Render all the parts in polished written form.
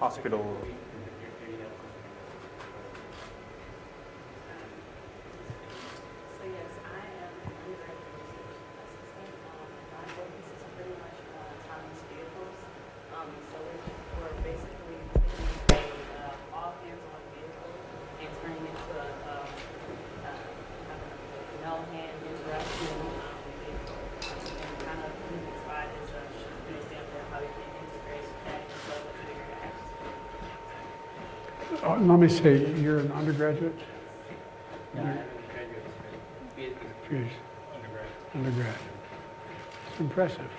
hospital. So yes, I am an undergraduate research assistant. My focus is pretty much on autonomous vehicles. So we're basically taking a all hands-on vehicle and turning it into a no-hand interaction vehicle. And kind of inspired as an example of how we can integrate that into the bigger actions. Let me say, you're an undergraduate? Yeah, I have a graduate experience. Undergrad. It's impressive.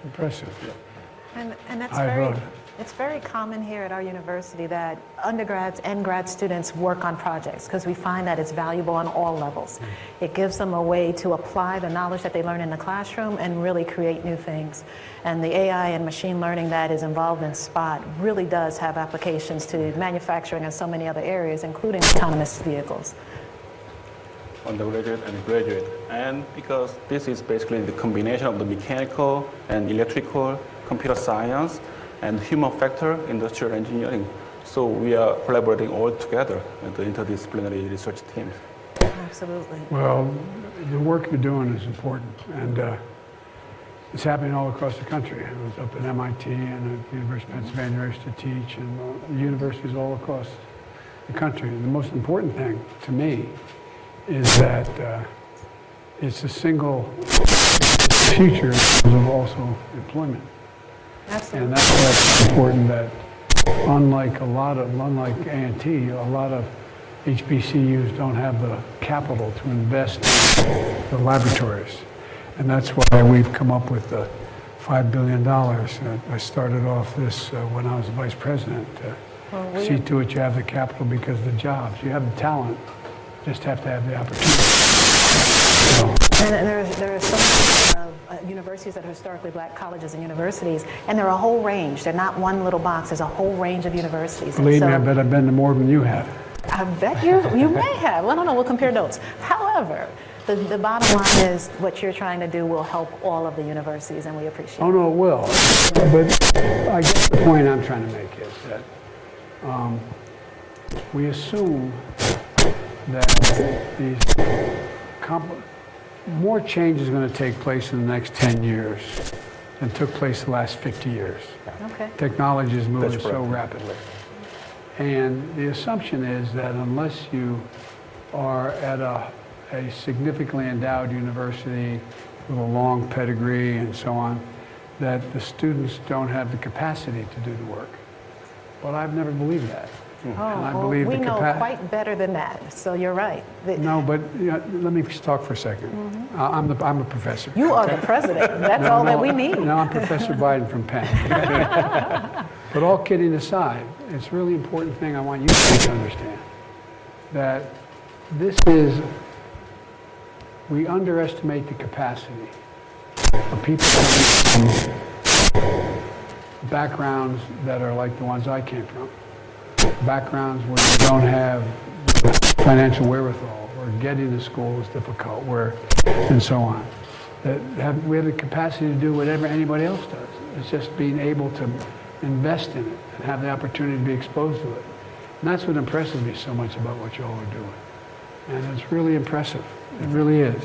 Impressive. And that's I've, it's very common here at our university that undergrads and grad students work on projects because we find that it's valuable on all levels. It gives them a way to apply the knowledge that they learn in the classroom and really create new things. And the AI and machine learning that is involved in SPOT really does have applications to manufacturing and so many other areas, including autonomous vehicles. Undergraduate and graduate. And because this is basically the combination of the mechanical and electrical, computer science, and human factor industrial engineering. So we are collaborating all together with the interdisciplinary research teams. Absolutely. Well, the work you're doing is important, and it's happening all across the country. I was up at MIT and at the University of Pennsylvania I used to teach, and universities all across the country. And the most important thing to me is that it's a single future of also employment. Absolutely. And that's why it's important that unlike A&T, a lot of HBCUs don't have the capital to invest in the laboratories. And that's why we've come up with the $5 billion. I started off this when I was vice president. See to it you have the capital because of the jobs. You have the talent, just have to have the opportunity. And there are so many universities that are historically black colleges and universities, and they're a whole range. They're not one little box. There's a whole range of universities. Believe me, I bet I've been to more than you have. I bet you may have. Well, I don't know. We'll compare notes. However, the bottom line is what you're trying to do will help all of the universities, and we appreciate it. Oh, no, it will. But I guess the point I'm trying to make is that we assume that more change is going to take place in the next 10 years than took place the last 50 years. Okay. Technology is moving so rapidly. And the assumption is that unless you are at a significantly endowed university with a long pedigree and so on, that the students don't have the capacity to do the work. But I've never believed that. Oh, and I well, believe we know quite better than that, so you're right. No, but let me talk for a second. I'm a professor. You are the president. That's all that we need. No, I'm Professor Biden from Penn. But all kidding aside, it's a really important thing I want you to understand, that we underestimate the capacity of people from backgrounds that are like the ones I came from. Backgrounds where you don't have financial wherewithal, where getting to school is difficult, and so on. We have the capacity to do whatever anybody else does. It's just being able to invest in it and have the opportunity to be exposed to it. And that's what impresses me so much about what you all are doing. And it's really impressive. It really is.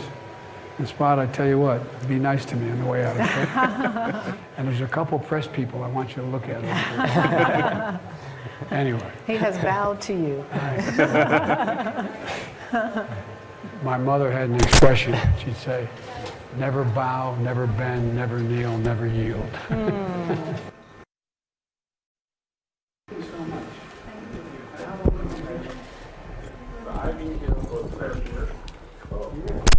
And Spot, I tell you what, be nice to me on the way out, okay? And there's a couple press people I want you to look at. Anyway. He has bowed to you. My mother had an expression. She'd say, never bow, never bend, never kneel, never yield. Thank you so much. I've been here for 12 years.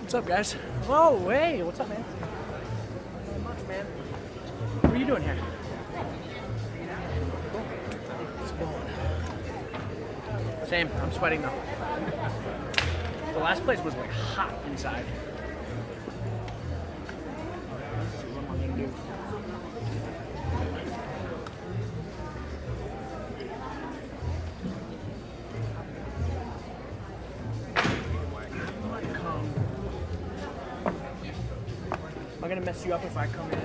What's up, guys? Whoa, hey, what's up, man? Not much, man. What are you doing here? Cool. It's going. Same. I'm sweating though. The last place was like hot inside. Let's see, what am I gonna do? Am I gonna mess you up if I come in?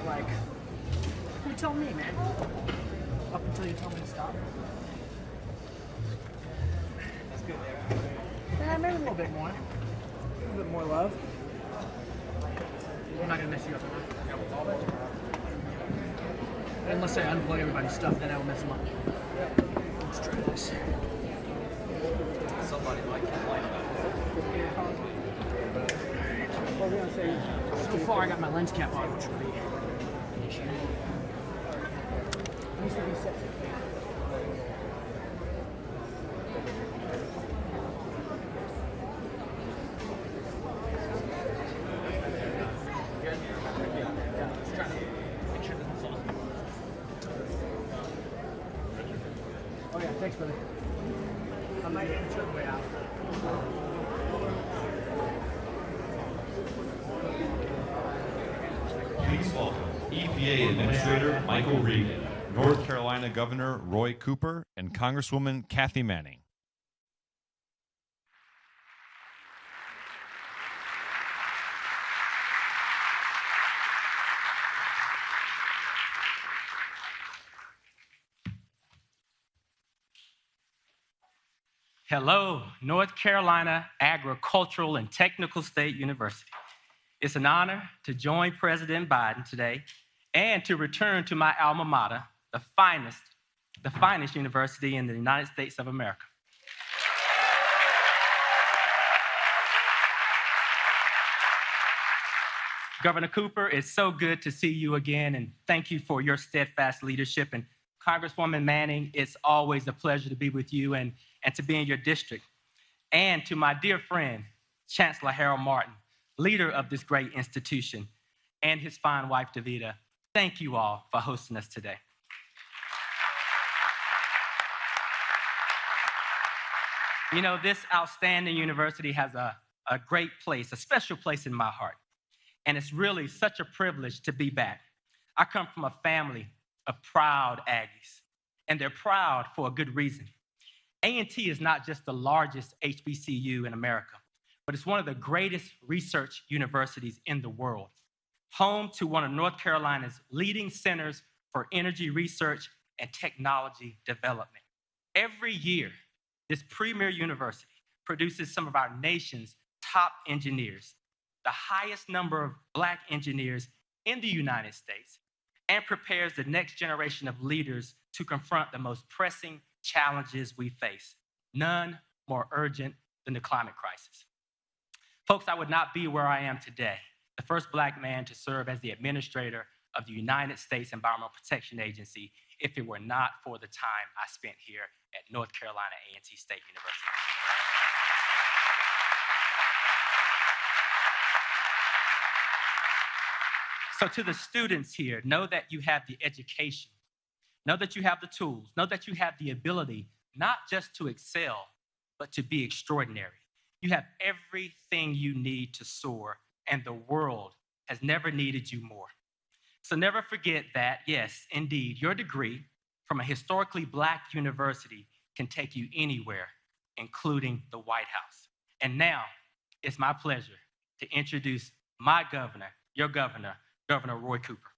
Like, you tell me, man. Up until you tell me to stop. That's good there. Yeah, maybe a little bit more. A little bit more love. I'm not gonna mess you up. Unless I unplug everybody's stuff, then I will mess them up. Let's try this. Somebody might complain about this. What were we gonna say? So far, I got my lens cap on, which would be an issue. Needs to be set. Oh yeah, thanks, brother. I might get the way out. Please welcome EPA Administrator Michael Regan, North Carolina Governor Roy Cooper, and Congresswoman Kathy Manning. Hello, North Carolina Agricultural and Technical State University. It's an honor to join President Biden today and to return to my alma mater, the finest university in the United States of America. Governor Cooper, it's so good to see you again, and thank you for your steadfast leadership. And Congresswoman Manning, it's always a pleasure to be with you and to be in your district. And to my dear friend, Chancellor Harold Martin, leader of this great institution, and his fine wife, Davida, thank you all for hosting us today. You know, this outstanding university has a great place, a special place in my heart. And it's really such a privilege to be back. I come from a family of proud Aggies, and they're proud for a good reason. A&T is not just the largest HBCU in America, but it's one of the greatest research universities in the world, home to one of North Carolina's leading centers for energy research and technology development. Every year, this premier university produces some of our nation's top engineers, the highest number of Black engineers in the United States, and prepares the next generation of leaders to confront the most pressing challenges we face, none more urgent than the climate crisis. Folks, I would not be where I am today, the first Black man to serve as the administrator of the United States Environmental Protection Agency, if it were not for the time I spent here at North Carolina A&T State University. So to the students here, know that you have the education, know that you have the tools, know that you have the ability not just to excel, but to be extraordinary. You have everything you need to soar, and the world has never needed you more. So never forget that, yes, indeed, your degree from a historically Black university can take you anywhere, including the White House. And now, it's my pleasure to introduce my governor, your governor, Governor Roy Cooper.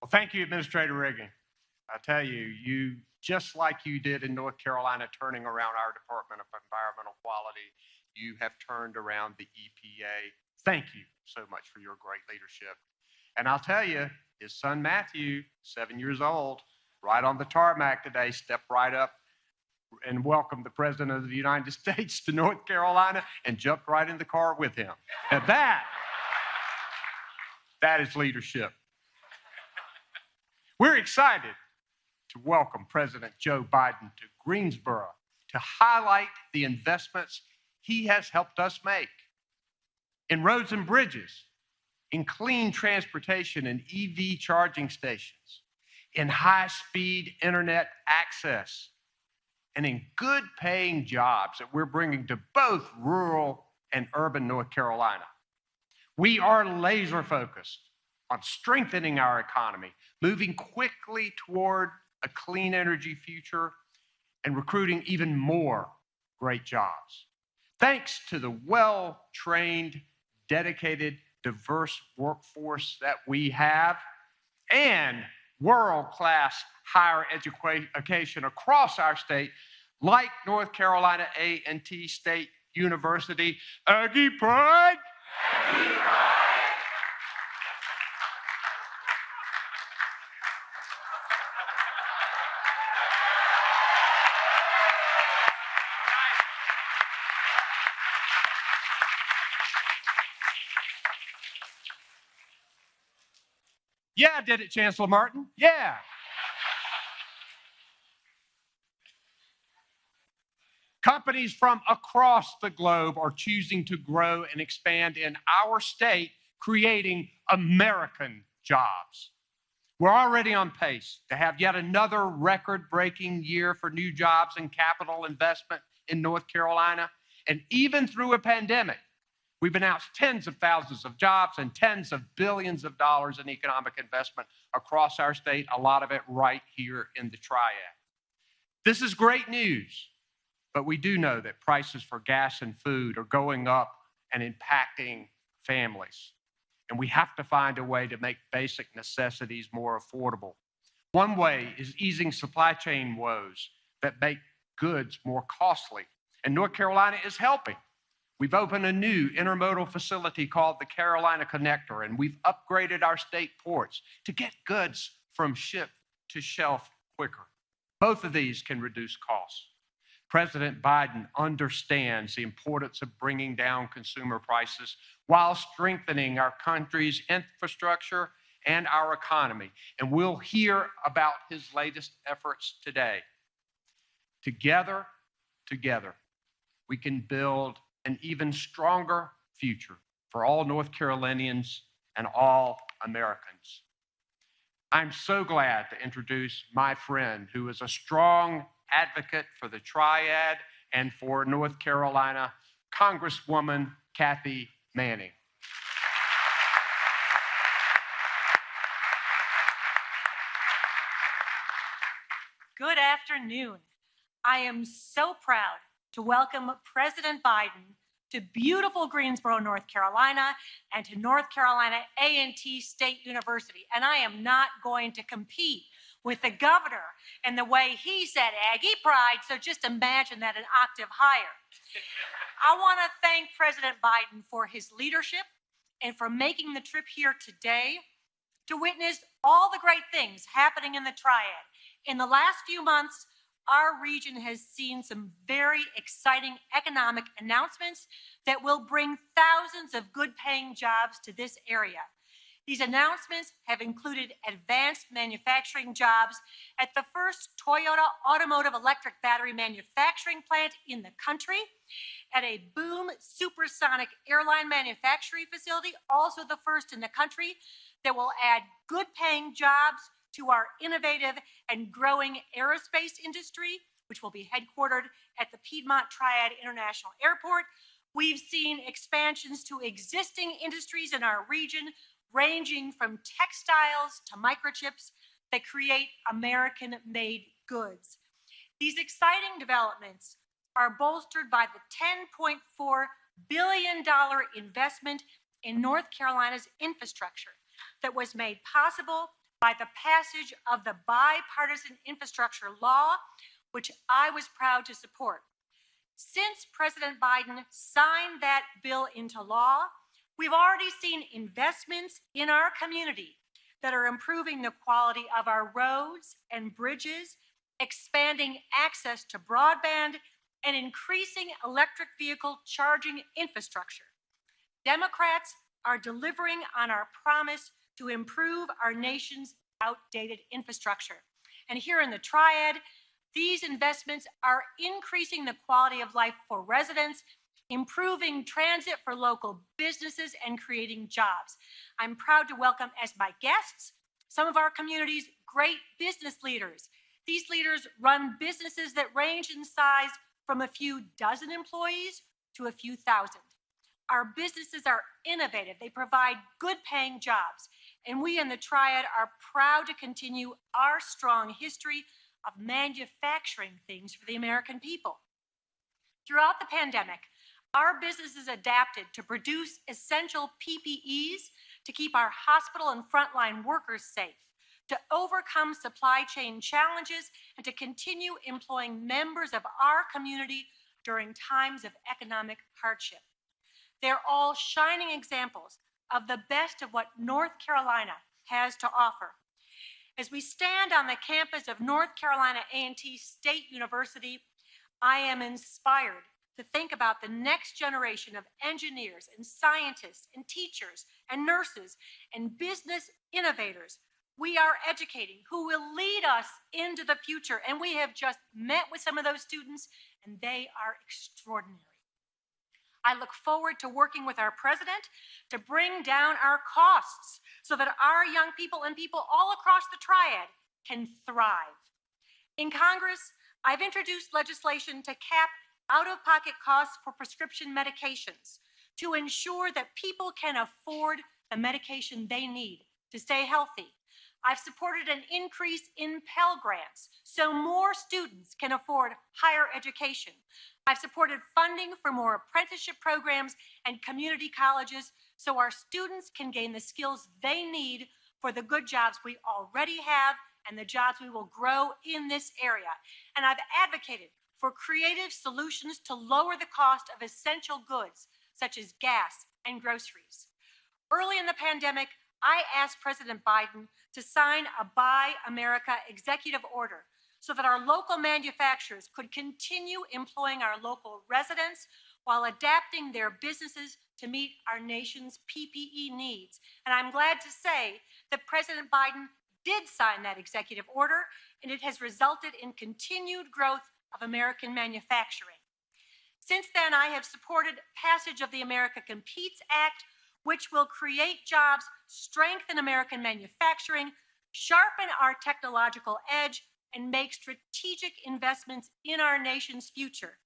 Well, thank you, Administrator Reagan. I tell you, you, just like you did in North Carolina, turning around our Department of Environmental Quality, you have turned around the EPA. Thank you so much for your great leadership. And I'll tell you, his son Matthew, 7 years old, right on the tarmac today, stepped right up and welcomed the President of the United States to North Carolina and jumped right in the car with him. And that is leadership. We're excited to welcome President Joe Biden to Greensboro to highlight the investments he has helped us make in roads and bridges, in clean transportation and EV charging stations, in high-speed internet access, and in good-paying jobs that we're bringing to both rural and urban North Carolina. We are laser-focused on strengthening our economy, moving quickly toward a clean energy future, and recruiting even more great jobs. Thanks to the well-trained, dedicated, diverse workforce that we have, and world-class higher education across our state, like North Carolina A&T State University. Aggie Pride! Aggie Pride! Yeah, I did it, Chancellor Martin. Yeah. Companies from across the globe are choosing to grow and expand in our state, creating American jobs. We're already on pace to have yet another record-breaking year for new jobs and capital investment in North Carolina. And even through a pandemic, we've announced tens of thousands of jobs and tens of billions of dollars in economic investment across our state, a lot of it right here in the Triad. This is great news, but we do know that prices for gas and food are going up and impacting families. And we have to find a way to make basic necessities more affordable. One way is easing supply chain woes that make goods more costly. And North Carolina is helping. We've opened a new intermodal facility called the Carolina Connector, and we've upgraded our state ports to get goods from ship to shelf quicker. Both of these can reduce costs. President Biden understands the importance of bringing down consumer prices while strengthening our country's infrastructure and our economy. And we'll hear about his latest efforts today. Together, we can build an even stronger future for all North Carolinians and all Americans. I'm so glad to introduce my friend who is a strong advocate for the Triad and for North Carolina, Congresswoman Kathy Manning. Good afternoon. I am so proud to welcome President Biden to beautiful Greensboro, North Carolina, and to North Carolina A&T State University. And I am not going to compete with the governor and the way he said Aggie Pride, so just imagine that an octave higher. I want to thank President Biden for his leadership and for making the trip here today to witness all the great things happening in the Triad. In the last few months, our region has seen some very exciting economic announcements that will bring thousands of good-paying jobs to this area. These announcements have included advanced manufacturing jobs at the first Toyota automotive electric battery manufacturing plant in the country, at a Boom supersonic airline manufacturing facility, also the first in the country, that will add good-paying jobs to our innovative and growing aerospace industry, which will be headquartered at the Piedmont Triad International Airport. We've seen expansions to existing industries in our region, ranging from textiles to microchips that create American-made goods. These exciting developments are bolstered by the $10.4 billion investment in North Carolina's infrastructure that was made possible by the passage of the Bipartisan Infrastructure Law, which I was proud to support. Since President Biden signed that bill into law, we've already seen investments in our community that are improving the quality of our roads and bridges, expanding access to broadband, and increasing electric vehicle charging infrastructure. Democrats are delivering on our promise to improve our nation's outdated infrastructure. And here in the Triad, these investments are increasing the quality of life for residents, improving transit for local businesses, and creating jobs. I'm proud to welcome as my guests some of our community's great business leaders. These leaders run businesses that range in size from a few dozen employees to a few thousand. Our businesses are innovative. They provide good paying jobs. And we in the Triad are proud to continue our strong history of manufacturing things for the American people. Throughout the pandemic, our businesses adapted to produce essential PPEs to keep our hospital and frontline workers safe, to overcome supply chain challenges, and to continue employing members of our community during times of economic hardship. They're all shining examples of the best of what North Carolina has to offer. As we stand on the campus of North Carolina A&T State University, I am inspired to think about the next generation of engineers and scientists and teachers and nurses and business innovators we are educating who will lead us into the future. And we have just met with some of those students, and they are extraordinary. I look forward to working with our president to bring down our costs so that our young people and people all across the Triad can thrive. In Congress, I've introduced legislation to cap out-of-pocket costs for prescription medications to ensure that people can afford the medication they need to stay healthy. I've supported an increase in Pell Grants so more students can afford higher education. I've supported funding for more apprenticeship programs and community colleges so our students can gain the skills they need for the good jobs we already have and the jobs we will grow in this area. And I've advocated for creative solutions to lower the cost of essential goods such as gas and groceries. Early in the pandemic, I asked President Biden to sign a Buy America executive order so that our local manufacturers could continue employing our local residents while adapting their businesses to meet our nation's PPE needs. And I'm glad to say that President Biden did sign that executive order, and it has resulted in continued growth of American manufacturing. Since then, I have supported passage of the America Competes Act, which will create jobs, strengthen American manufacturing, sharpen our technological edge, and make strategic investments in our nation's future.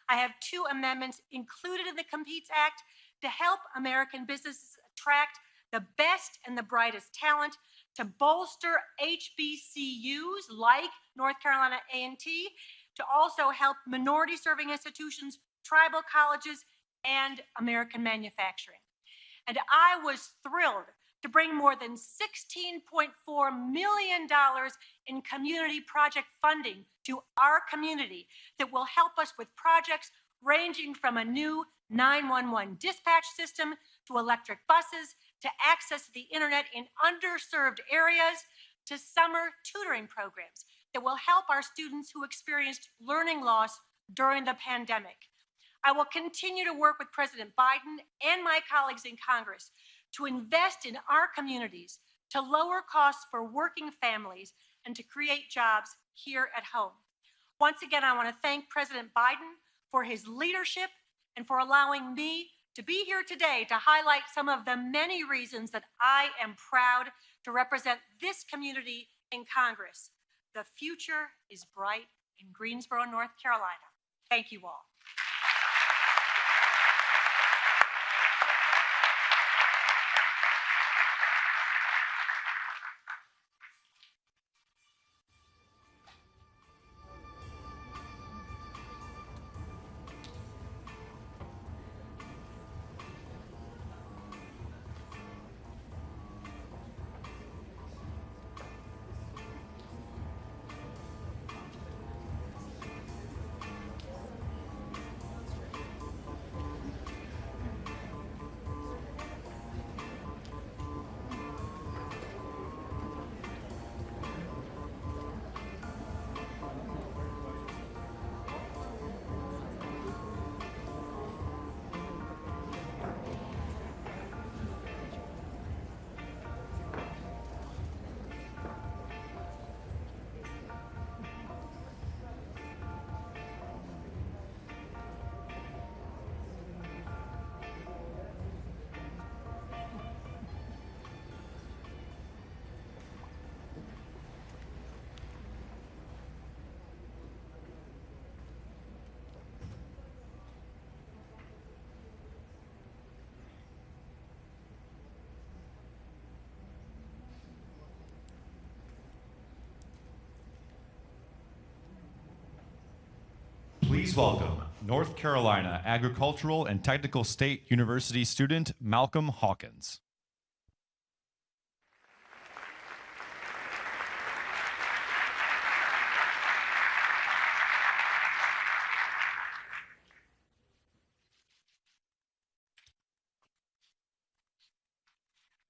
I have 2 amendments included in the Competes Act to help American businesses attract the best and the brightest talent, to bolster HBCUs like North Carolina A&T, to also help minority-serving institutions, tribal colleges, and American manufacturing. And I was thrilled to bring more than $16.4 million in community project funding to our community that will help us with projects ranging from a new 911 dispatch system to electric buses to access to the internet in underserved areas to summer tutoring programs that will help our students who experienced learning loss during the pandemic. I will continue to work with President Biden and my colleagues in Congress to invest in our communities, to lower costs for working families, and to create jobs here at home. Once again, I want to thank President Biden for his leadership and for allowing me to be here today to highlight some of the many reasons that I am proud to represent this community in Congress. The future is bright in Greensboro, North Carolina. Thank you all. Please welcome North Carolina Agricultural and Technical State University student Malcolm Hawkins.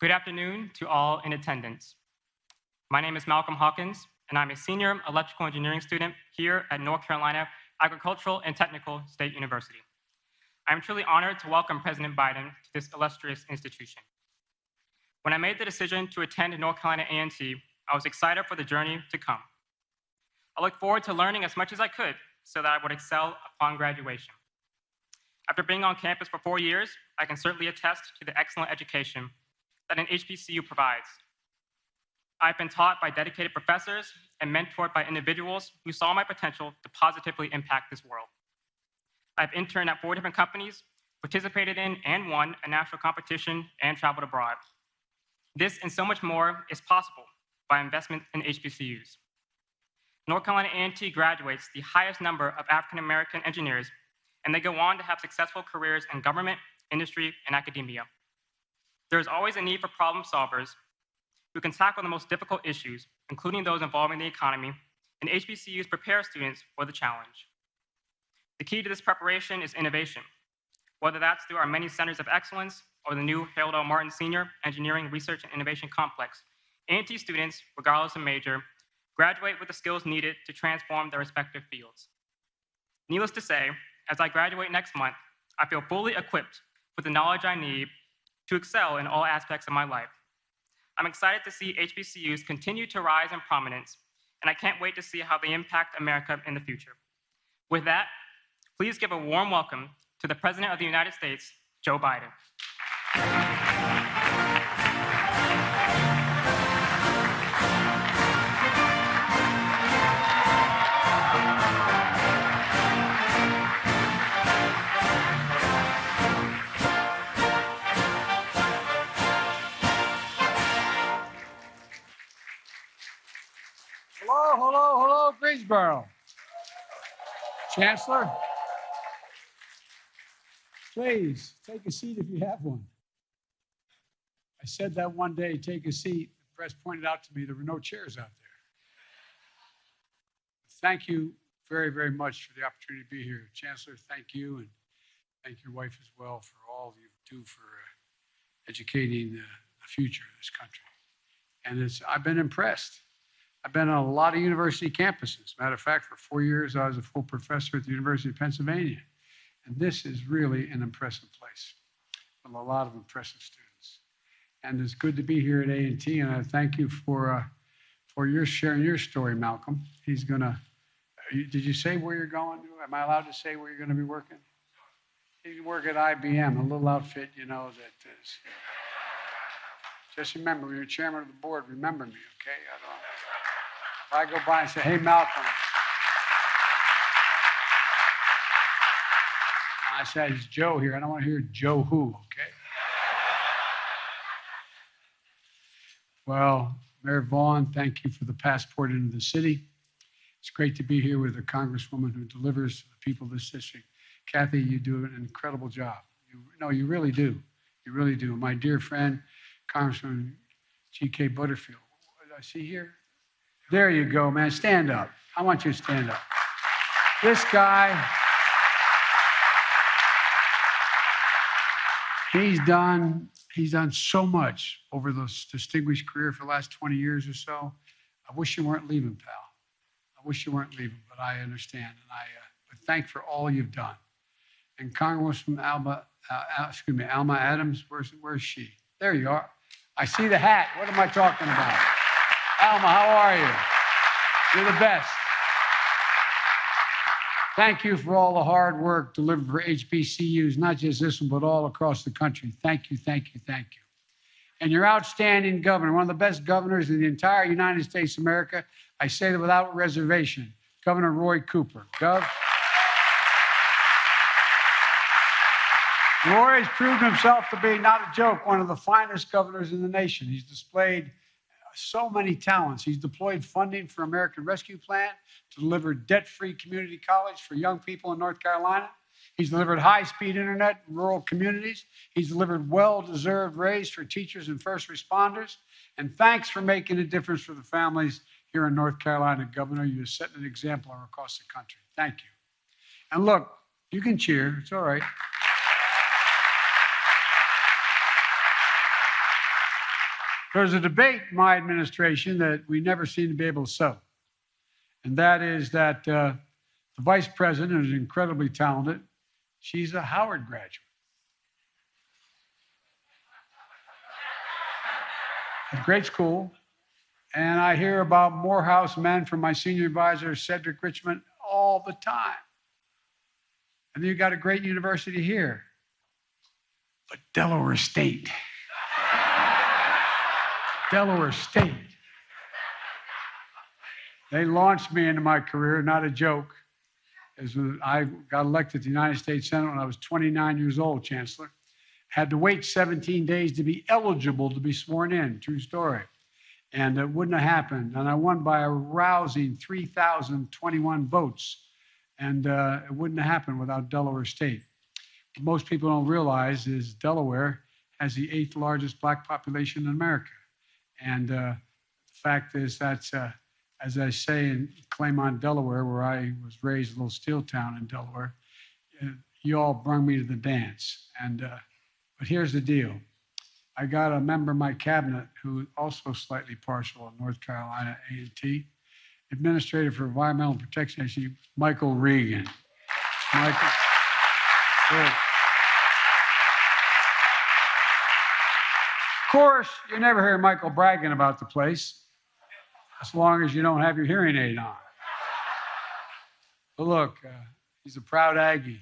Good afternoon to all in attendance. My name is Malcolm Hawkins, and I'm a senior electrical engineering student here at North Carolina Agricultural and Technical State University. I'm truly honored to welcome President Biden to this illustrious institution. When I made the decision to attend North Carolina A&T, I was excited for the journey to come. I looked forward to learning as much as I could so that I would excel upon graduation. After being on campus for 4 years, I can certainly attest to the excellent education that an HBCU provides. I've been taught by dedicated professors and mentored by individuals who saw my potential to positively impact this world. I've interned at 4 different companies, participated in and won a national competition, and traveled abroad. This and so much more is possible by investment in HBCUs. North Carolina A&T graduates the highest number of African-American engineers, and they go on to have successful careers in government, industry, and academia. There is always a need for problem solvers who can tackle the most difficult issues, including those involving the economy, and HBCUs prepare students for the challenge. The key to this preparation is innovation, whether that's through our many centers of excellence or the new Harold L. Martin Senior Engineering Research and Innovation Complex. A&T students, regardless of major, graduate with the skills needed to transform their respective fields. Needless to say, as I graduate next month, I feel fully equipped with the knowledge I need to excel in all aspects of my life. I'm excited to see HBCUs continue to rise in prominence, and I can't wait to see how they impact America in the future. With that, please give a warm welcome to the President of the United States, Joe Biden. Hello, Greensboro. Chancellor, please take a seat if you have one. I said that one day, take a seat. The press pointed out to me there were no chairs out there. Thank you very, very much for the opportunity to be here. Chancellor, thank you, and thank your wife as well for all you do for educating the future of this country. And I've been impressed. I've been on a lot of university campuses. Matter of fact, for 4 years, I was a full professor at the University of Pennsylvania. And this is really an impressive place with a lot of impressive students. And it's good to be here at A&T, and I thank you for your sharing your story, Malcolm. He's gonna, did you say where you're going? Am I allowed to say where you're gonna be working? You can work at IBM, a little outfit, you know, that is. Just remember, when you're chairman of the board, remember me, okay? If I go by and say, hey, Malcolm, I said, it's Joe here. I don't want to hear Joe who, okay? Well, Mayor Vaughn, thank you for the passport into the city. It's great to be here with a congresswoman who delivers to the people of this district. Kathy, you do an incredible job. You really do. You really do. My dear friend, Congressman G.K. Butterfield. What did I see here? There you go, man. Stand up. I want you to stand up. This guy, he's done so much over this distinguished career for the last 20 years or so. I wish you weren't leaving, pal. I wish you weren't leaving, but I understand. And but thank for all you've done. And Congresswoman Alma Adams, where's she? There you are. I see the hat. What am I talking about? Alma, how are you? You're the best. Thank you for all the hard work delivered for HBCUs, not just this one, but all across the country. Thank you, thank you, thank you. And your outstanding governor, one of the best governors in the entire United States of America. I say that without reservation. Governor Roy Cooper. Gov. Roy has proved himself to be, not a joke, one of the finest governors in the nation. He's displayed so many talents. He's deployed funding for American Rescue Plan to deliver debt-free community college for young people in North Carolina. He's delivered high-speed internet in rural communities. He's delivered well-deserved raise for teachers and first responders. And thanks for making a difference for the families here in North Carolina, Governor. You're setting an example across the country. Thank you. And look, you can cheer. It's all right. There's a debate in my administration that we never seem to be able to settle. And that is that the vice president is incredibly talented. She's a Howard graduate. A great school. And I hear about Morehouse men from my senior advisor, Cedric Richmond, all the time. And then you've got a great university here. But Delaware State. Delaware State. They launched me into my career, not a joke. I got elected to the United States Senate when I was 29 years old, Chancellor. Had to wait 17 days to be eligible to be sworn in, true story. And it wouldn't have happened. And I won by a rousing 3,021 votes. And it wouldn't have happened without Delaware State. What most people don't realize is Delaware has the 8th largest black population in America. And the fact is that's, as I say in Claymont, Delaware, where I was raised, a little steel town in Delaware, you all brung me to the dance. And but here's the deal. I got a member of my cabinet who is also slightly partial in North Carolina A&T, Administrator for Environmental Protection Agency, Michael Regan. Michael. Good. Of course, you never hear Michael bragging about the place, as long as you don't have your hearing aid on. But look, he's a proud Aggie,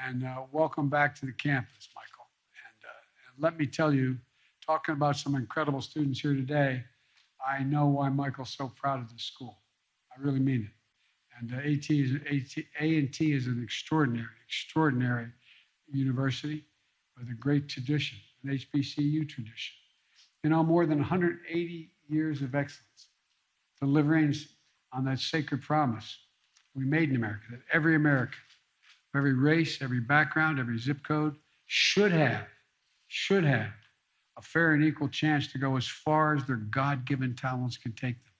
and welcome back to the campus, Michael. And let me tell you, talking about some incredible students here today, I know why Michael's so proud of this school. I really mean it. And A&T is an extraordinary university with a great tradition, an HBCU tradition. You know, more than 180 years of excellence, delivering on that sacred promise we made in America, that every American, every race, every background, every zip code should have a fair and equal chance to go as far as their God-given talents can take them.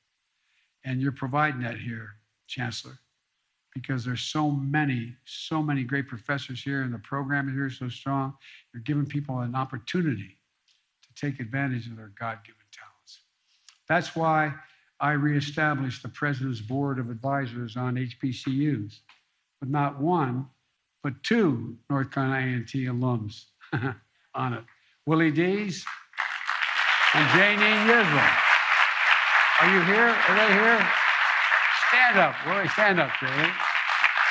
And you're providing that here, Chancellor, because there's so many great professors here, and the program here is so strong. You're giving people an opportunity to take advantage of their God-given talents. That's why I reestablished the President's Board of Advisors on HBCUs, with not one, but 2 North Carolina A&T alums on it. Willie Dees and Janine Yisrael. Are you here? Are they here? Stand up, Willie. Stand up, Willie.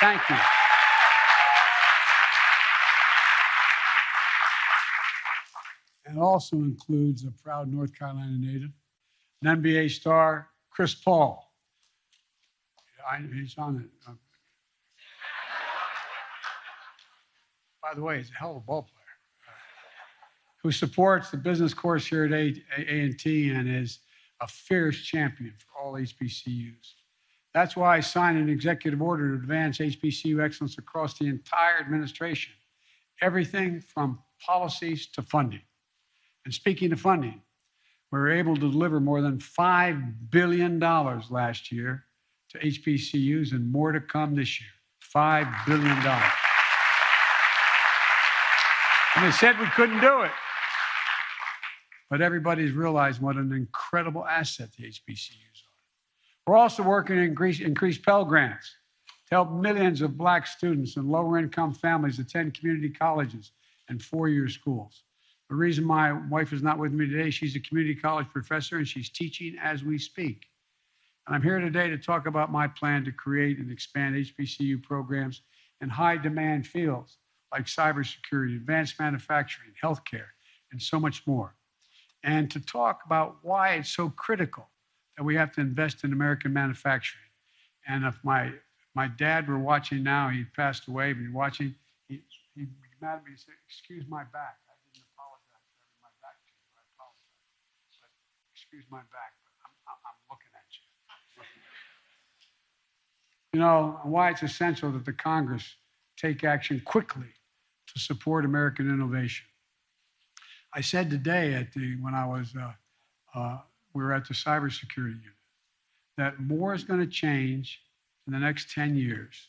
Thank you. And it also includes a proud North Carolina native, an NBA star, Chris Paul. He's on it. By the way, he's a hell of a ball player. Who supports the business course here at A&T and is a fierce champion for all HBCUs. That's why I signed an executive order to advance HBCU excellence across the entire administration, everything from policies to funding. And speaking of funding, we were able to deliver more than $5 billion last year to HBCUs and more to come this year. $5 billion. And they said we couldn't do it. But everybody's realized what an incredible asset the HBCUs are. We're also working to increase Pell Grants to help millions of black students and lower income families attend community colleges and 4-year schools. The reason my wife is not with me today, she's a community college professor and she's teaching as we speak. And I'm here today to talk about my plan to create and expand HBCU programs in high demand fields like cybersecurity, advanced manufacturing, healthcare, and so much more. And to talk about why it's so critical that we have to invest in American manufacturing. And if my dad were watching now, he passed away, but he's watching, he'd be mad at me and say, excuse my back. I didn't apologize for having my back to you. I apologize. But excuse my back, but I'm looking at you. You know, why it's essential that the Congress take action quickly to support American innovation. I said today when I was, we were at the cybersecurity unit, that more is going to change in the next 10 years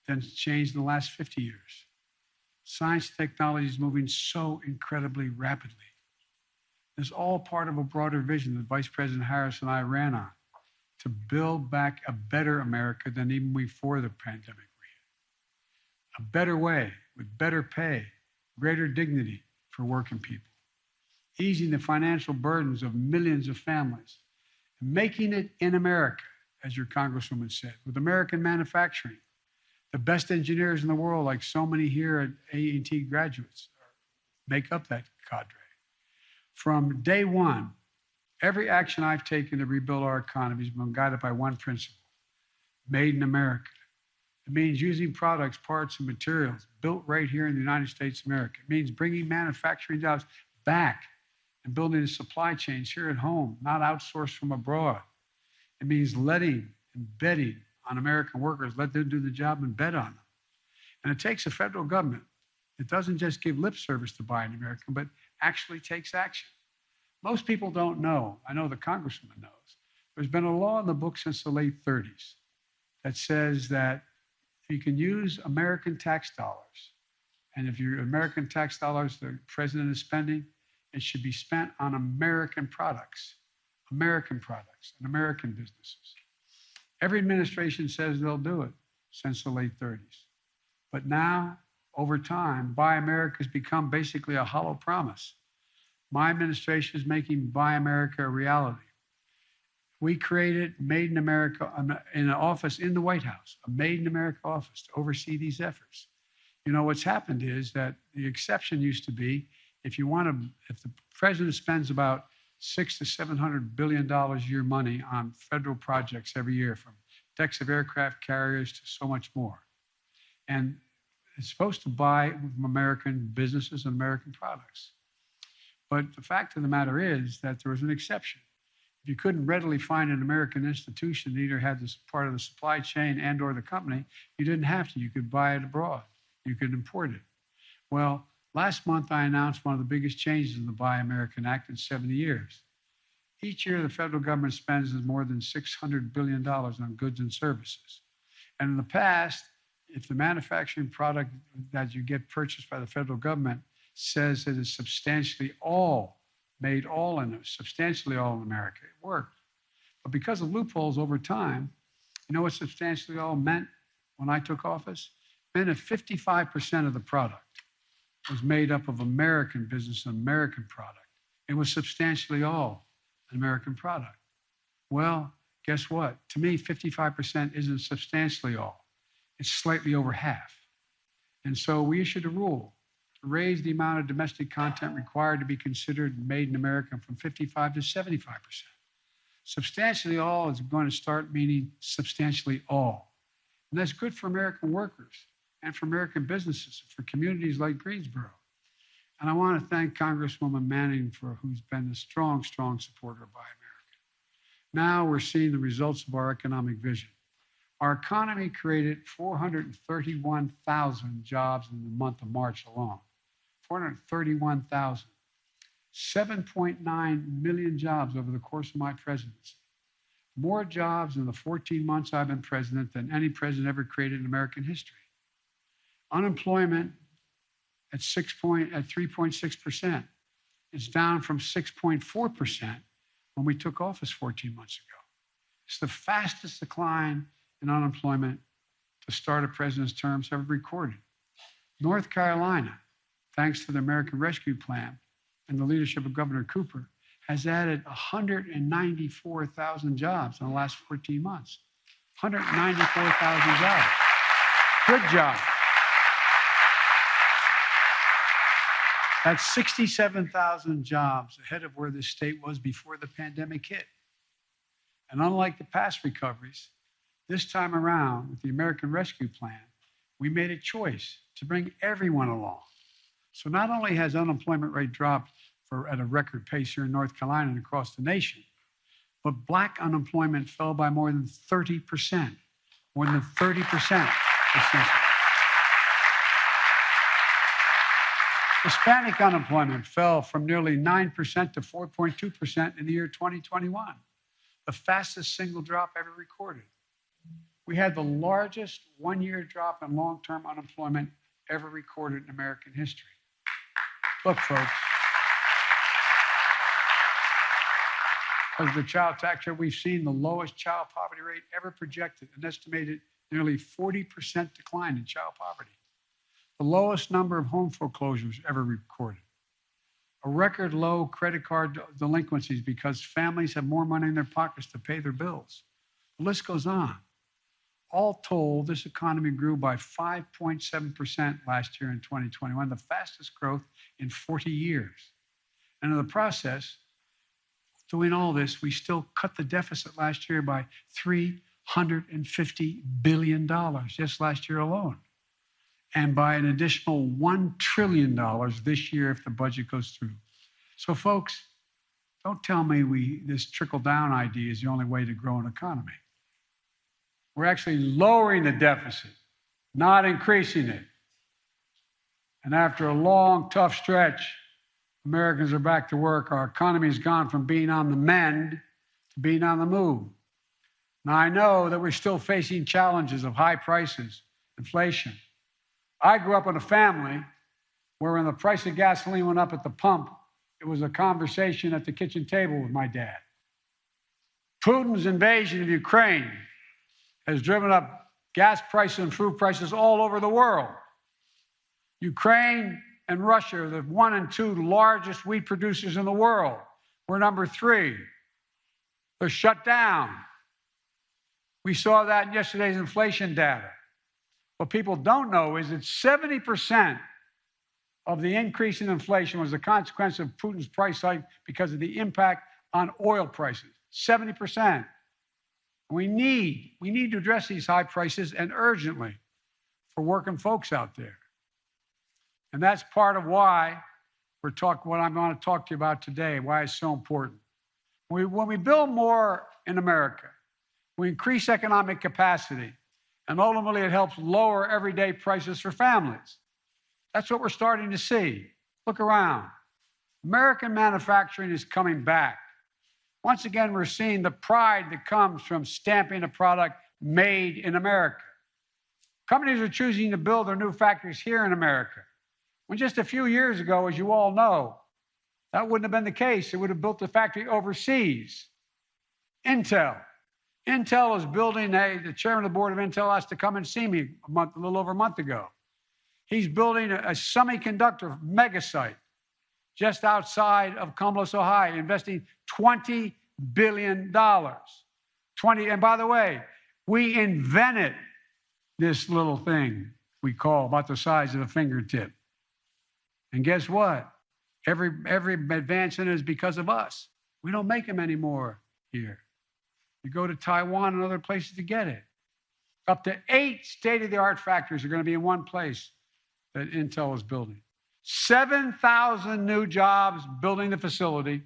than changed in the last 50 years. Science and technology is moving so incredibly rapidly. It's all part of a broader vision that Vice President Harris and I ran on to build back a better America than even before the pandemic we had. A better way with better pay, greater dignity for working people, easing the financial burdens of millions of families, and making it in America, as your Congresswoman said, with American manufacturing, the best engineers in the world, like so many here at A&T graduates, make up that cadre. From day one, every action I've taken to rebuild our economy has been guided by one principle: made in America. It means using products, parts, and materials built right here in the United States of America. It means bringing manufacturing jobs back and building the supply chains here at home, not outsourced from abroad. It means letting and betting on American workers, let them do the job and bet on them. And it takes a federal government that doesn't just give lip service to buying American, but actually takes action. Most people don't know, I know the Congresswoman knows, there's been a law in the book since the late 30s that says that you can use American tax dollars, and if your American tax dollars the president is spending, it should be spent on American products and American businesses. Every administration says they'll do it since the late 30s. But now, over time, Buy America has become basically a hollow promise. My administration is making Buy America a reality. We created Made in America in an office in the White House, a Made in America office to oversee these efforts. You know, what's happened is that the exception used to be if the president spends about $600 to $700 billion a year money on federal projects every year, from decks of aircraft carriers to so much more. And it's supposed to buy from American businesses and American products. But the fact of the matter is that there was an exception. If you couldn't readily find an American institution that either had this part of the supply chain and or the company, you didn't have to. You could buy it abroad. You could import it. Well, last month I announced one of the biggest changes in the Buy American Act in 70 years. Each year the federal government spends more than $600 billion on goods and services. And in the past, if the manufacturing product that you get purchased by the federal government says it is substantially all made substantially all in America, it worked. But because of loopholes over time, you know what substantially all meant when I took office? It meant that 55% of the product was made up of American business and American product. It was substantially all an American product. Well, guess what? To me, 55% isn't substantially all. It's slightly over half. And so we issued a rule to raise the amount of domestic content required to be considered made in America from 55 to 75%. Substantially all is going to start meaning substantially all. And that's good for American workers and for American businesses, for communities like Greensboro. And I want to thank Congresswoman Manning who's been a strong, strong supporter of Buy America. Now we're seeing the results of our economic vision. Our economy created 431,000 jobs in the month of March alone. 431,000. 7.9 million jobs over the course of my presidency. More jobs in the 14 months I've been president than any president ever created in American history. Unemployment at 3.6%. It's down from 6.4% when we took office 14 months ago. It's the fastest decline in unemployment to start a president's terms ever recorded. North Carolina, thanks to the American Rescue Plan and the leadership of Governor Cooper, has added 194,000 jobs in the last 14 months. 194,000 jobs. Good job. That's 67,000 jobs ahead of where this state was before the pandemic hit. And unlike the past recoveries, this time around with the American Rescue Plan, we made a choice to bring everyone along. So not only has unemployment rate dropped at a record pace here in North Carolina and across the nation. But black unemployment fell by more than 30%. More than 30%. Hispanic unemployment fell from nearly 9% to 4.2% in the year 2021, the fastest single drop ever recorded. We had the largest one-year drop in long-term unemployment ever recorded in American history. Look, folks, because of the child tax rate, we've seen the lowest child poverty rate ever projected, an estimated nearly 40% decline in child poverty. The lowest number of home foreclosures ever recorded. A record low credit card delinquencies because families have more money in their pockets to pay their bills. The list goes on. All told, this economy grew by 5.7% last year in 2021, the fastest growth in 40 years. And in the process, doing all this, we still cut the deficit last year by $350 billion, just last year alone. And by an additional $1 trillion this year if the budget goes through. So folks, don't tell me this trickle-down idea is the only way to grow an economy. We're actually lowering the deficit, not increasing it. And after a long, tough stretch, Americans are back to work. Our economy has gone from being on the mend to being on the move. Now, I know that we're still facing challenges of high prices, inflation. I grew up in a family where when the price of gasoline went up at the pump, it was a conversation at the kitchen table with my dad. Putin's invasion of Ukraine has driven up gas prices and food prices all over the world. Ukraine and Russia are the 1 and 2 largest wheat producers in the world. We're number 3. They're shut down. We saw that in yesterday's inflation data. What people don't know is that 70% of the increase in inflation was a consequence of Putin's price hike because of the impact on oil prices. 70%. We need to address these high prices, and urgently, for working folks out there. And that's part of why what I'm going to talk to you about today, why it's so important. When we build more in America, we increase economic capacity, and ultimately it helps lower everyday prices for families. That's what we're starting to see. Look around. American manufacturing is coming back. Once again, we're seeing the pride that comes from stamping a product made in America. Companies are choosing to build their new factories here in America. When just a few years ago, as you all know, that wouldn't have been the case. It would have built the factory overseas. Intel is building the chairman of the board of Intel asked to come and see me a little over a month ago. He's building a semiconductor mega site just outside of Columbus, Ohio, investing $20 billion. And by the way, we invented this little thing we call about the size of a fingertip. And guess what? Every advance in it is because of us. We don't make them anymore here. You go to Taiwan and other places to get it. Up to 8 state-of-the-art factories are going to be in one place that Intel is building. 7,000 new jobs building the facility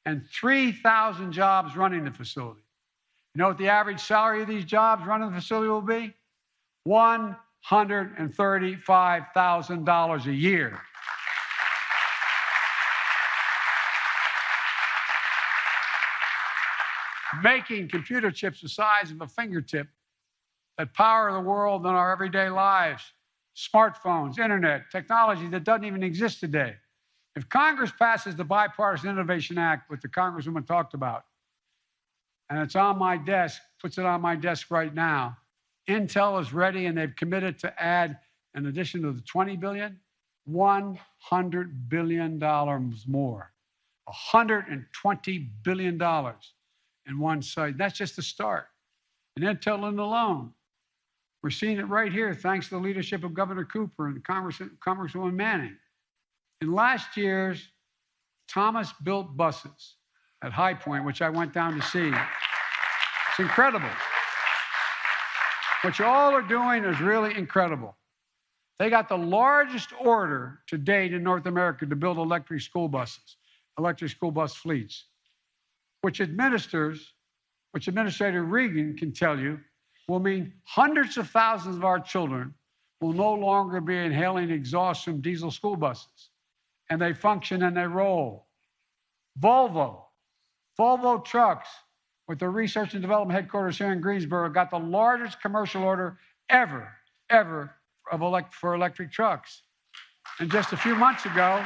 and 3,000 jobs running the facility. You know what the average salary of these jobs running the facility will be? $135,000 a year. Making computer chips the size of a fingertip that power the world in our everyday lives. Smartphones, internet, technology that doesn't even exist today. If Congress passes the Bipartisan Innovation Act, which the Congresswoman talked about, and it's on my desk, puts it on my desk right now, Intel is ready and they've committed to add, in addition to the $20 billion, $100 billion more. $120 billion in one site. That's just the start. And Intel alone, we're seeing it right here, thanks to the leadership of Governor Cooper and Congresswoman Manning. In last year's Thomas built buses at High Point, which I went down to see. It's incredible. What you all are doing is really incredible. They got the largest order to date in North America to build electric school buses. electric school bus fleets, which Administrator Regan can tell you will mean hundreds of thousands of our children will no longer be inhaling exhaust from diesel school buses, and they function and they roll. Volvo Trucks, with their research and development headquarters here in Greensboro, got the largest commercial order ever for electric trucks. And just a few months ago,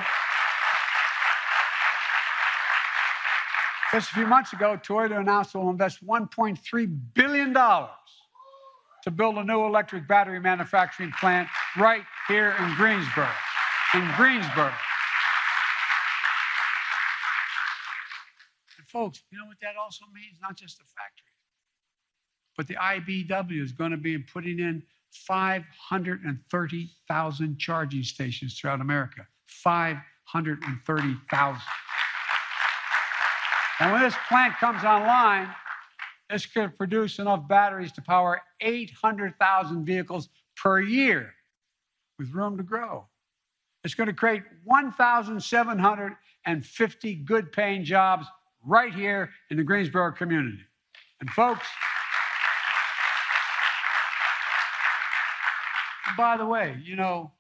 Toyota announced it will invest $1.3 billion to build a new electric battery manufacturing plant right here in Greensboro. And folks, you know what that also means? Not just the factory, but the IBEW is going to be putting in 530,000 charging stations throughout America. 530,000. And when this plant comes online, this could produce enough batteries to power 800,000 vehicles per year with room to grow. It's going to create 1,750 good-paying jobs right here in the Greensboro community. And folks, by the way, you know,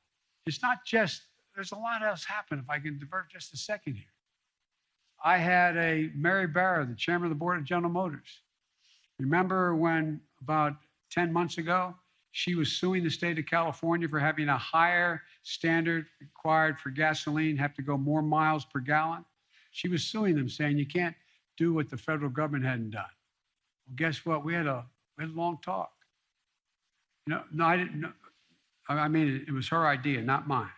it's not just, there's a lot else happening. If I can divert just a second here. I had Mary Barra, the chairman of the board of General Motors. Remember when about 10 months ago, she was suing the state of California for having a higher standard required for gasoline, have to go more miles per gallon? She was suing them, saying you can't do what the federal government hadn't done. Well, guess what? We had a long talk. You know, no, I didn't know. I mean, it was her idea, not mine.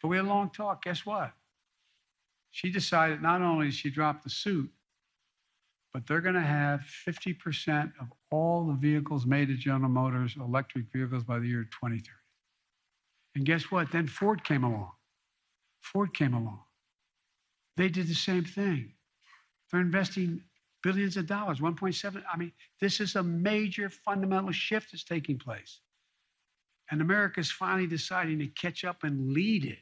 But we had a long talk. Guess what? She decided not only did she drop the suit, but they're going to have 50% of all the vehicles made at General Motors electric vehicles by the year 2030. And guess what? Then Ford came along. They did the same thing. They're investing billions of dollars, 1.7. I mean, this is a major fundamental shift that's taking place. And America's finally deciding to catch up and lead it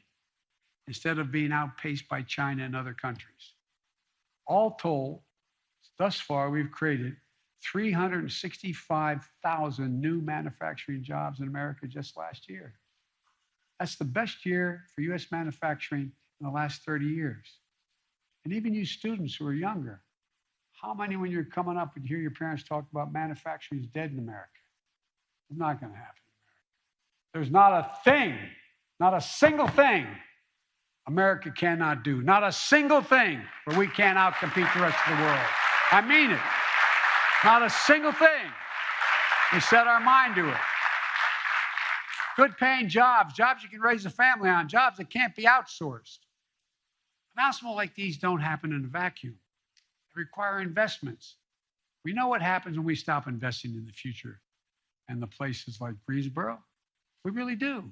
instead of being outpaced by China and other countries. All told, thus far, we've created 365,000 new manufacturing jobs in America just last year. That's the best year for U.S. manufacturing in the last 30 years. And even you students who are younger, how many, when you're coming up and hear your parents talk about manufacturing is dead in America? It's not going to happen in America. There's not a thing, not a single thing America cannot do. Not a single thing where we can't outcompete the rest of the world. I mean it. Not a single thing. We set our mind to it. Good paying jobs, jobs you can raise a family on, jobs that can't be outsourced. Announcements like these don't happen in a vacuum. They require investments. We know what happens when we stop investing in the future and the places like Greensboro. We really do.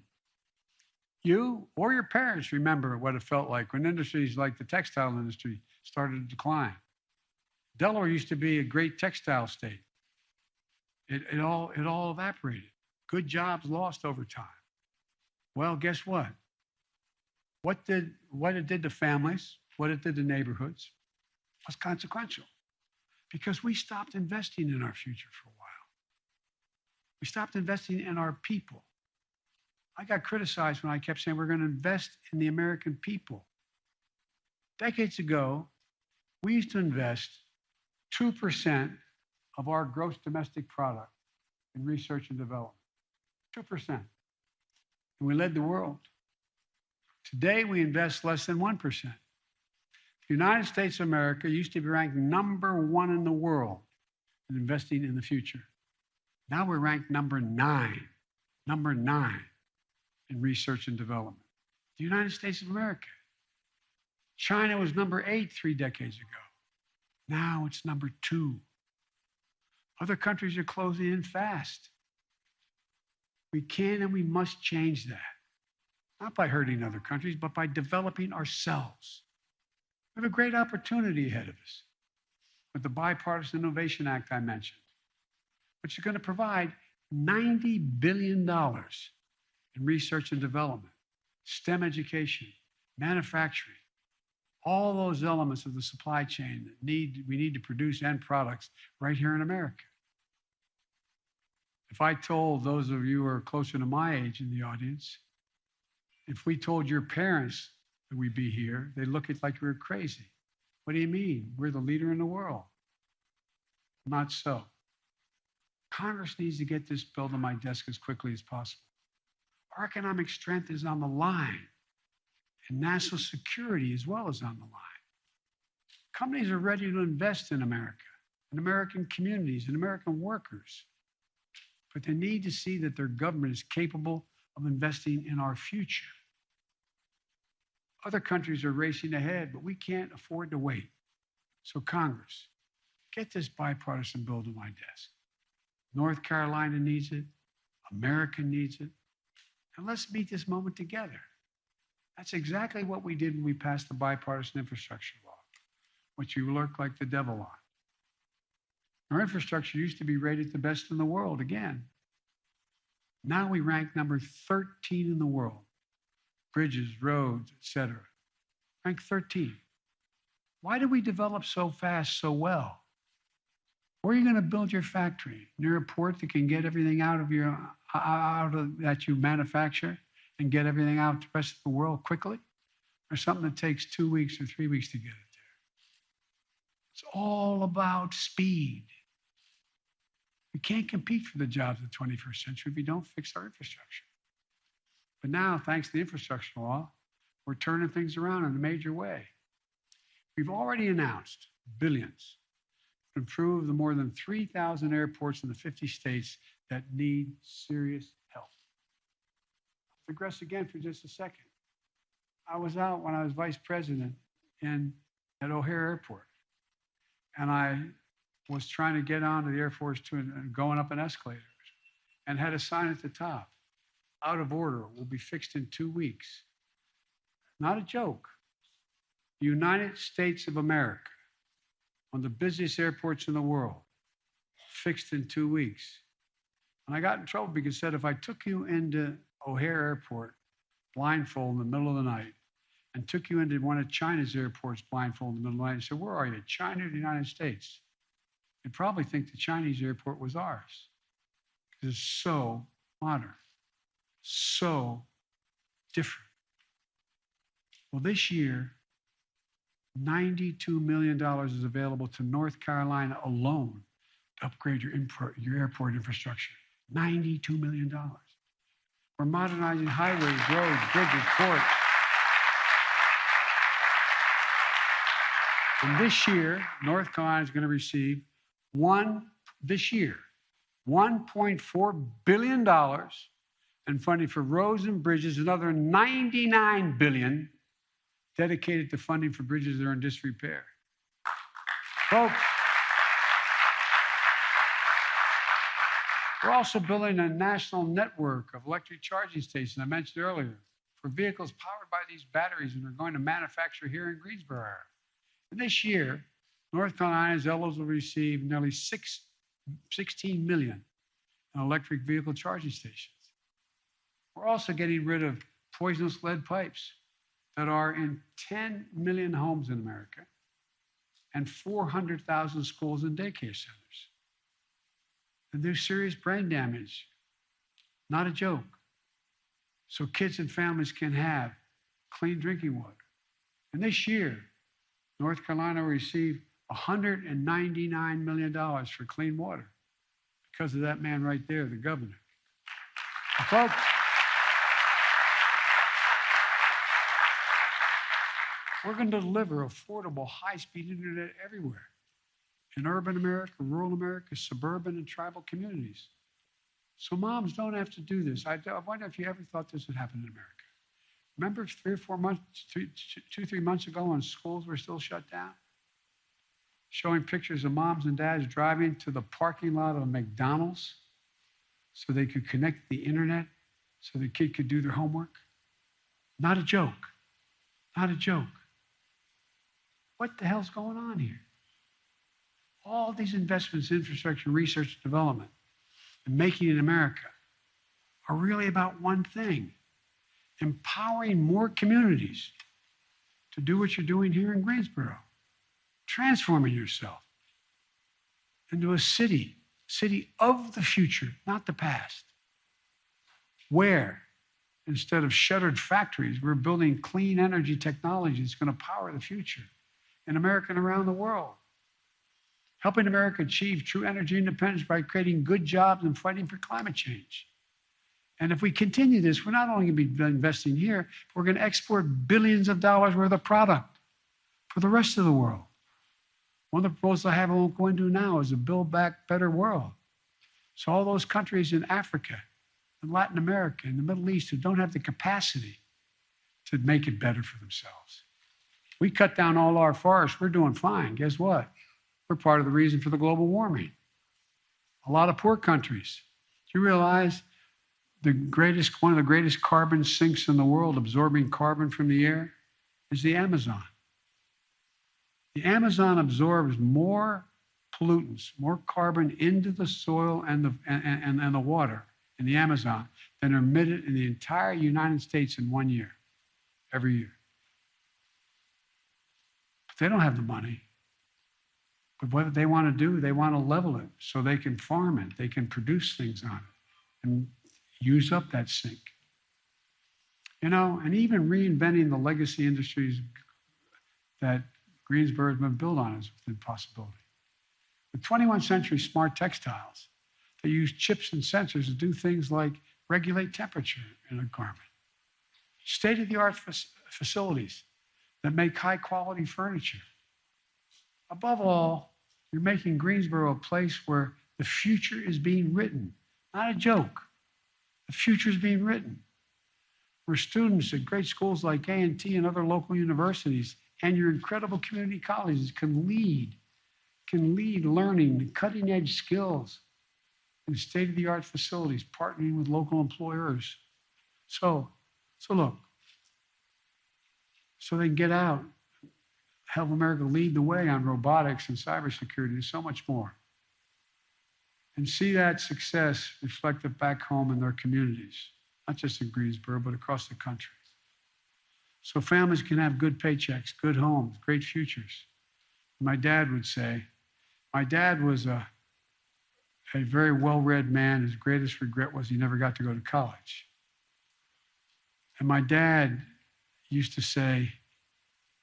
You or your parents remember what it felt like when industries like the textile industry started to decline. Delaware used to be a great textile state. It all evaporated. Good jobs lost over time. Well, guess what? What it did to families, what it did to neighborhoods was consequential because we stopped investing in our future for a while. We stopped investing in our people. I got criticized when I kept saying we're going to invest in the American people. Decades ago, we used to invest 2% of our gross domestic product in research and development. 2%. And we led the world. Today, we invest less than 1%. The United States of America used to be ranked #1 in the world in investing in the future. Now we're ranked number 9 in research and development. The United States of America. China was number 8 3 decades ago. Now it's number 2. Other countries are closing in fast. We can and we must change that. Not by hurting other countries, but by developing ourselves. We have a great opportunity ahead of us with the Bipartisan Innovation Act I mentioned, which is going to provide $90 billion in research and development, STEM education, manufacturing, all those elements of the supply chain that we need to produce end products right here in America. If I told those of you who are closer to my age in the audience, if we told your parents that we'd be here, they'd look at it like we were crazy. What do you mean? We're the leader in the world. Not so. Congress needs to get this bill to my desk as quickly as possible. Our economic strength is on the line, and national security as well is on the line. Companies are ready to invest in America, in American communities, in American workers, but they need to see that their government is capable of investing in our future. Other countries are racing ahead, but we can't afford to wait. So Congress, get this bipartisan bill to my desk. North Carolina needs it. America needs it. And let's meet this moment together. That's exactly what we did when we passed the bipartisan infrastructure law, which you worked like the devil on. Our infrastructure used to be rated the best in the world again. Now we rank number 13 in the world. Bridges, roads, etc. Rank 13. Why did we develop so fast, so well? Where are you going to build your factory? Near a port that can get everything out of that you manufacture and get everything out to the rest of the world quickly? Or something that takes 2 weeks or 3 weeks to get it there? It's all about speed. We can't compete for the jobs of the 21st century if we don't fix our infrastructure. But now, thanks to the infrastructure law, we're turning things around in a major way. We've already announced billions to improve the more than 3,000 airports in the 50 states that need serious help. I'll digress again for just a second. I was out when I was vice president at O'Hare Airport, and I was trying to get onto the Air Force Two and going up an escalator, and had a sign at the top, out of order, will be fixed in 2 weeks. Not a joke. The United States of America, one of the busiest airports in the world, fixed in 2 weeks. And I got in trouble because it said, if I took you into O'Hare Airport blindfold in the middle of the night and took you into one of China's airports blindfold in the middle of the night and said, where are you, China or the United States? You'd probably think the Chinese airport was ours. Because it's so modern, so different. Well, this year, $92 million is available to North Carolina alone to upgrade your airport infrastructure. $92 million. We're modernizing highways, roads, bridges, ports. And this year, North Carolina is going to receive $1.4 billion in funding for roads and bridges, another $99 billion dedicated to funding for bridges that are in disrepair. Folks, we're also building a national network of electric charging stations, I mentioned earlier, for vehicles powered by these batteries and are going to manufacture here in Greensboro area. And this year, North Carolina is eligible to receive nearly $16 million in electric vehicle charging stations. We're also getting rid of poisonous lead pipes that are in 10 million homes in America and 400,000 schools and daycare centers. And there's serious brain damage, not a joke. So kids and families can have clean drinking water. And this year, North Carolina will receive $199 million for clean water because of that man right there, the governor. And folks, we're going to deliver affordable, high-speed internet everywhere, in urban America, rural America, suburban and tribal communities. So moms don't have to do this. I wonder if you ever thought this would happen in America. Remember 2-3 months ago when schools were still shut down? Showing pictures of moms and dads driving to the parking lot of a McDonald's so they could connect to the internet so the kid could do their homework? Not a joke. Not a joke. What the hell's going on here? All these investments in infrastructure, research, and development, and making it in America are really about one thing: empowering more communities to do what you're doing here in Greensboro, transforming yourself into a city of the future, not the past, where instead of shuttered factories, we're building clean energy technology that's going to power the future in America and around the world. Helping America achieve true energy independence by creating good jobs and fighting for climate change. And if we continue this, we're not only going to be investing here, we're going to export billions of dollars worth of product for the rest of the world. One of the proposals I have I won't go into now is a Build Back Better world. So all those countries in Africa and Latin America and the Middle East who don't have the capacity to make it better for themselves. We cut down all our forests, we're doing fine. Guess what? We're part of the reason for the global warming. A lot of poor countries. Do you realize one of the greatest carbon sinks in the world, absorbing carbon from the air, is the Amazon. The Amazon absorbs more pollutants, more carbon into the soil and the water in the Amazon than are emitted in the entire United States in 1 year, every year. But they don't have the money. But what they want to do, they want to level it so they can farm it, they can produce things on it and use up that sink. You know, and even reinventing the legacy industries that Greensboro has been built on is within possibility. The 21st century smart textiles, they use chips and sensors to do things like regulate temperature in a garment. State-of-the-art facilities that make high-quality furniture. Above all, you're making Greensboro a place where the future is being written, not a joke. The future is being written, where students at great schools like A&T and other local universities and your incredible community colleges can lead learning, cutting-edge skills in state-of-the-art facilities, partnering with local employers. So look, so they can get out, help America lead the way on robotics and cybersecurity and so much more. And see that success reflected back home in their communities, not just in Greensboro, but across the country. So families can have good paychecks, good homes, great futures. My dad would say, my dad was a very well-read man. His greatest regret was he never got to go to college. And my dad used to say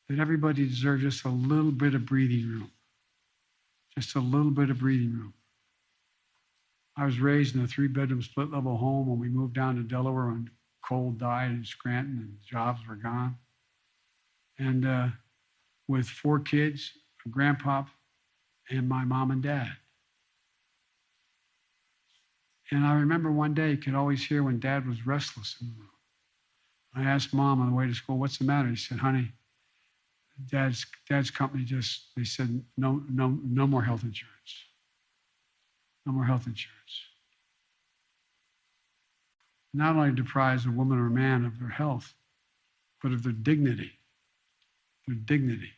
that everybody deserves just a little bit of breathing room. Just a little bit of breathing room. I was raised in a 3-bedroom split-level home when we moved down to Delaware when coal died in Scranton and jobs were gone. And with 4 kids, a grandpop, and my mom and dad. And I remember one day, you could always hear when Dad was restless in the room. I asked Mom on the way to school, what's the matter? He said, honey, Dad's company they said, no more health insurance. No more health insurance. Not only deprives a woman or a man of their health, but of their dignity. Their dignity.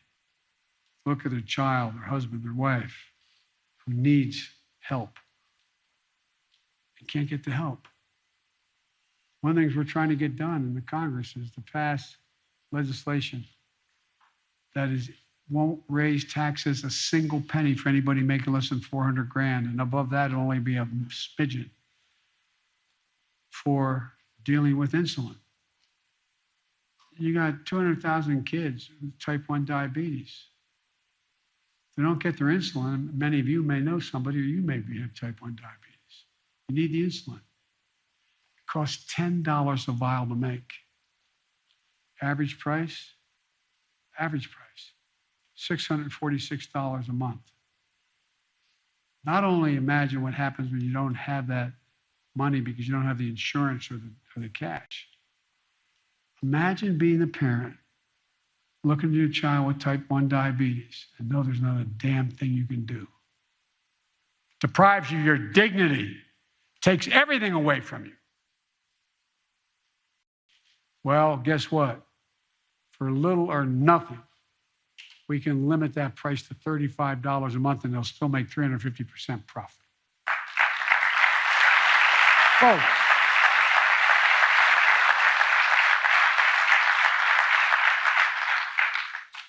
Look at their child, their husband, their wife, who needs help and can't get the help. One of the things we're trying to get done in the Congress is to pass legislation that won't raise taxes a single penny for anybody making less than $400,000, and above that it'll only be a smidgen for dealing with insulin. You got 200,000 kids with type 1 diabetes. They don't get their insulin. Many of you may know somebody, or you may have type 1 diabetes. You need the insulin. It costs $10 a vial to make. Average price, $646 a month. Not only imagine what happens when you don't have that money because you don't have the insurance or the cash. Imagine being a parent, looking at your child with type 1 diabetes and know there's not a damn thing you can do. Deprives you of your dignity, takes everything away from you. Well, guess what? For little or nothing, we can limit that price to $35 a month and they'll still make 350% profit. Folks,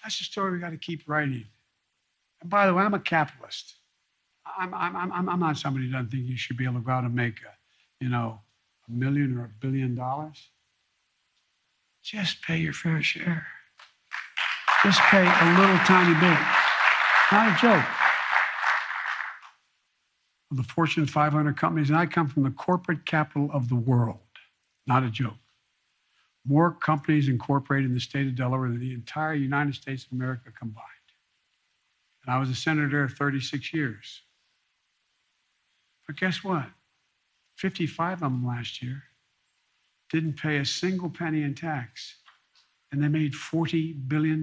That's a story we got to keep writing. And by the way, I'm a capitalist. I'm not somebody who doesn't think you should be able to go out and make $1 million or $1 billion. Just pay your fair share. Just pay a little tiny bit. Not a joke. Of the Fortune 500 companies, and I come from the corporate capital of the world. Not a joke. More companies incorporated in the state of Delaware than the entire United States of America combined. And I was a senator 36 years. But guess what? 55 of them last year didn't pay a single penny in tax, and they made $40 billion.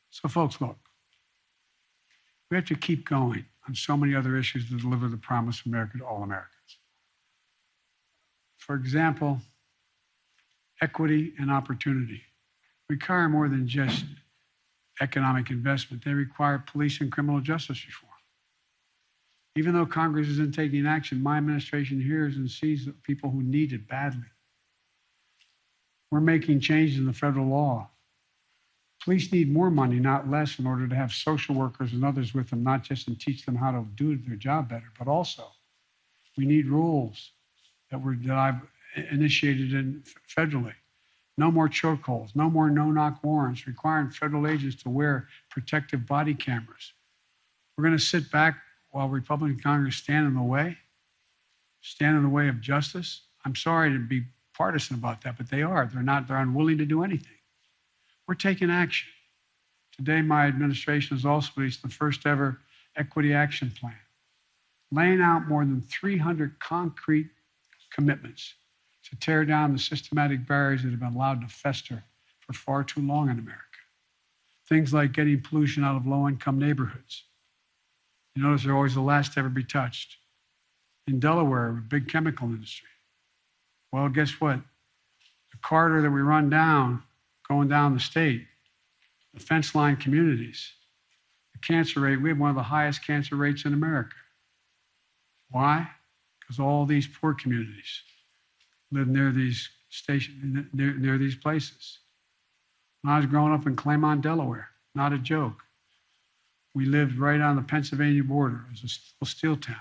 So folks, look, we have to keep going on so many other issues to deliver the promise of America to all Americans. For example, equity and opportunity require more than just economic investment. They require police and criminal justice reform. Even though Congress isn't taking action, my administration hears and sees the people who need it badly. We're making changes in the federal law. Police need more money, not less, in order to have social workers and others with them, not just to teach them how to do their job better, but also we need rules that I've initiated federally. No more chokeholds, no more no-knock warrants, requiring federal agents to wear protective body cameras. We're going to sit back while Republican Congress stand in the way of justice. I'm sorry to be partisan about that, but they are. They're unwilling to do anything. We're taking action. Today, my administration has also released the first ever equity action plan, laying out more than 300 concrete commitments to tear down the systematic barriers that have been allowed to fester for far too long in America. Things like getting pollution out of low-income neighborhoods. You notice they're always the last to ever be touched. In Delaware, a big chemical industry. Well, guess what? The corridor that we run down, going down the state, the fence line communities, the cancer rate, we have one of the highest cancer rates in America. Why? Because all these poor communities live near these stations, near these places. When I was growing up in Claymont, Delaware, not a joke, we lived right on the Pennsylvania border. It was a steel town.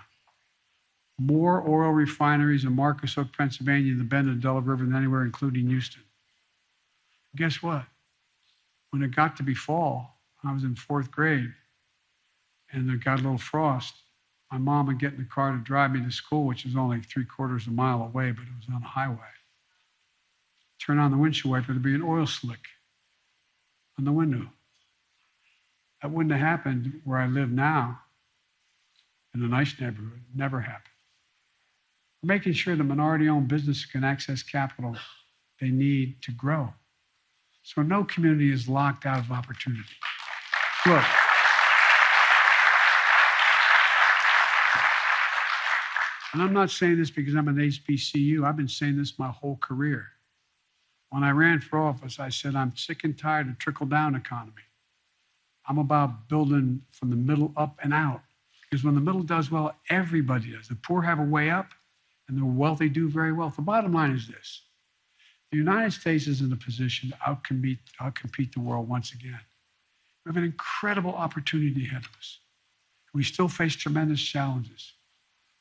More oil refineries in Marcus Hook, Pennsylvania, in the bend of the Delaware River than anywhere, including Houston. Guess what? When it got to be fall, I was in 4th grade, and there got a little frost. My mom would get in the car to drive me to school, which is only 3/4 of a mile away, but it was on a highway. Turn on the windshield wiper, there'd be an oil slick on the window. That wouldn't have happened where I live now, in a nice neighborhood. Never happened. We're making sure the minority-owned businesses can access capital they need to grow. So no community is locked out of opportunity. Look, and I'm not saying this because I'm an HBCU. I've been saying this my whole career. When I ran for office, I said, I'm sick and tired of trickle-down economy. I'm about building from the middle up and out. Because when the middle does well, everybody does. The poor have a way up, and the wealthy do very well. The bottom line is this. The United States is in a position to outcompete the world once again. We have an incredible opportunity ahead of us. We still face tremendous challenges.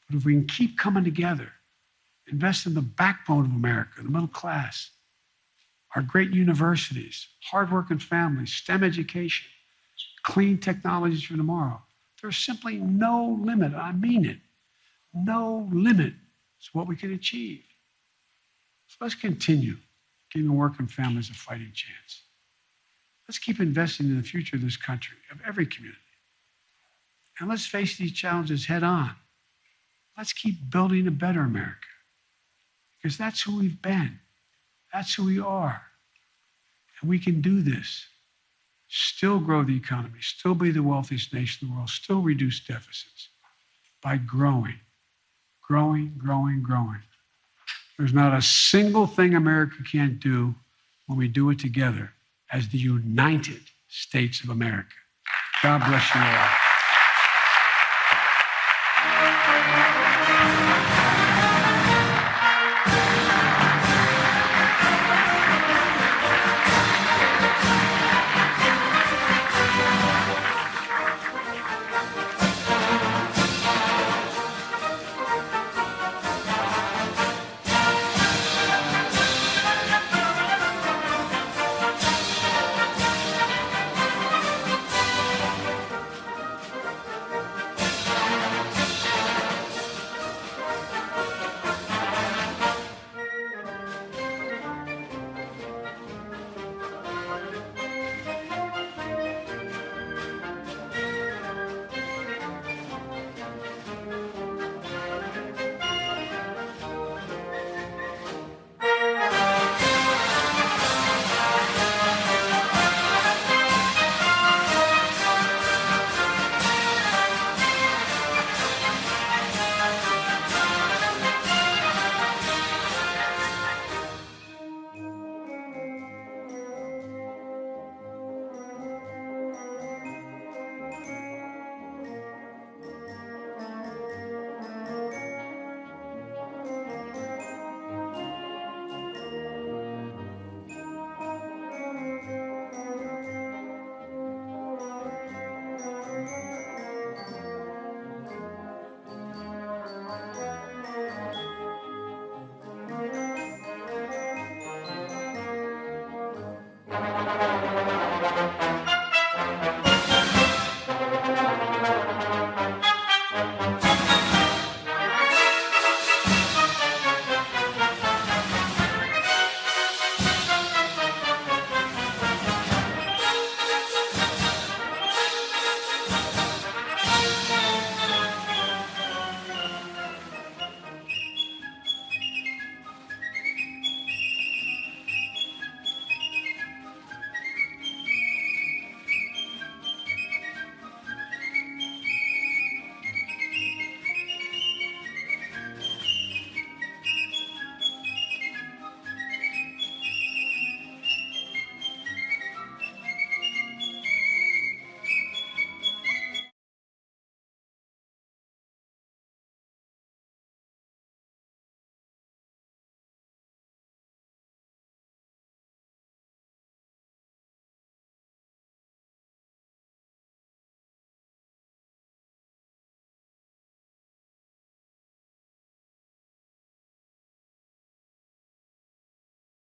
But if we can keep coming together, invest in the backbone of America, the middle class, our great universities, hardworking families, STEM education, clean technologies for tomorrow, there's simply no limit, I mean it, no limit to what we can achieve. So let's continue giving working families a fighting chance. Let's keep investing in the future of this country, of every community. And let's face these challenges head on. Let's keep building a better America. Because that's who we've been. That's who we are. And we can do this. Still grow the economy, still be the wealthiest nation in the world, still reduce deficits by growing. There's not a single thing America can't do when we do it together as the United States of America. God bless you all.